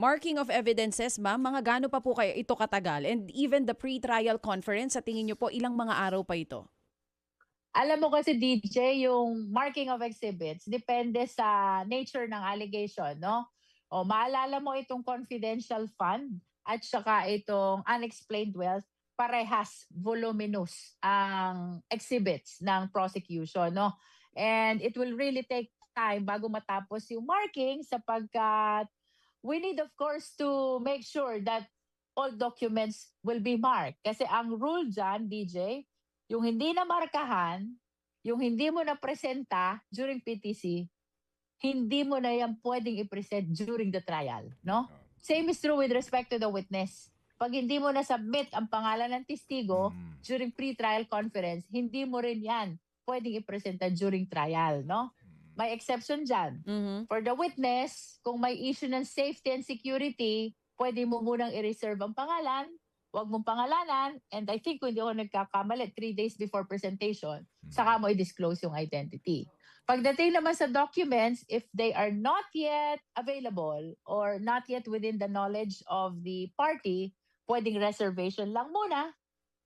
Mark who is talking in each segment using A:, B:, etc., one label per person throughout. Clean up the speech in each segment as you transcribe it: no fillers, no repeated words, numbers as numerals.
A: marking of evidences, ma'am, mga gaano pa po kayo ito katagal? And even the pre-trial conference, sa tingin niyo po, ilang mga araw pa ito?
B: Alam mo kasi DJ, yung marking of exhibits depende sa nature ng allegation, no? O maalala mo itong confidential fund at saka itong unexplained wealth, parehas voluminous ang exhibits ng prosecution, no? And it will really take time bago matapos yung marking sapagkat we need of course to make sure that all documents will be marked. Kasi ang rule dyan, DJ, yung hindi na markahan, yung hindi mo na presenta during PTC, hindi mo na yan pwedeng i-present during the trial, no? Same is true with respect to the witness. Pag hindi mo na submit ang pangalan ng testigo during pre-trial conference, hindi mo rin yan pwedeng i-presenta during trial, no? May exception dyan. For the witness, kung may issue ng safety and security, pwede mo munang i-reserve ang pangalan, huwag mong pangalanan, and I think kung hindi ako nagkakamali, 3 days before presentation, saka mo i-disclose yung identity. Pagdating naman sa documents, if they are not yet available or not yet within the knowledge of the party, pwedeng reservation lang muna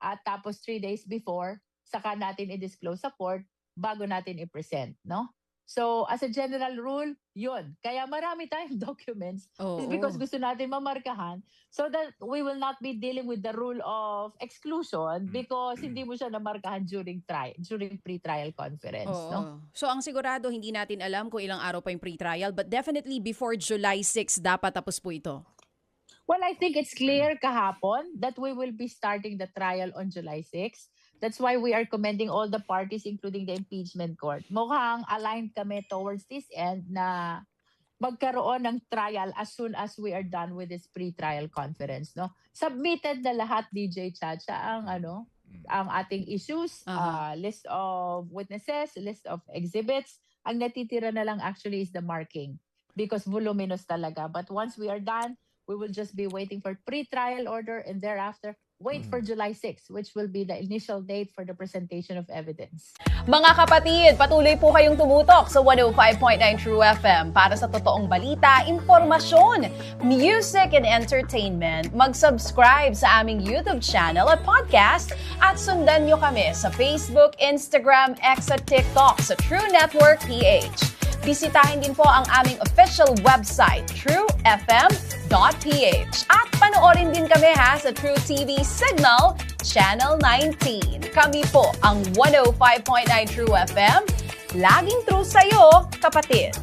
B: at tapos 3 days before, saka natin i-disclose sa court bago natin i-present, no? So, as a general rule, yun. Kaya marami tayong documents because gusto natin mamarkahan so that we will not be dealing with the rule of exclusion because hindi mo siya namarkahan during pre-trial conference. No?
A: So, ang sigurado, hindi natin alam kung ilang araw pa yung pre-trial, but definitely before July 6, dapat tapos po ito.
B: Well, I think it's clear kahapon that we will be starting the trial on July 6. That's why we are commending all the parties, including the impeachment court. Mukhang aligned kami towards this end na magkaroon ng trial as soon as we are done with this pre-trial conference. No? Submitted na lahat, DJ Chacha, ang ating issues, list of witnesses, list of exhibits. Ang natitira na lang actually is the marking because voluminous talaga. But once we are done, we will just be waiting for pre-trial order and thereafter wait for July 6, which will be the initial date for the presentation of evidence.
C: Mga kapatid, patuloy po kayong tumutok sa 105.9 True FM para sa totoong balita, impormasyon, music and entertainment. Mag-subscribe sa aming YouTube channel at podcast at sundan nyo kami sa Facebook, Instagram, X at TikTok sa True Network PH. Bisitahin din po ang aming official website, truefm.ph. At panoorin din kami sa True TV Signal, Channel 19. Kami po ang 105.9 True FM. Laging true sa'yo, kapatid.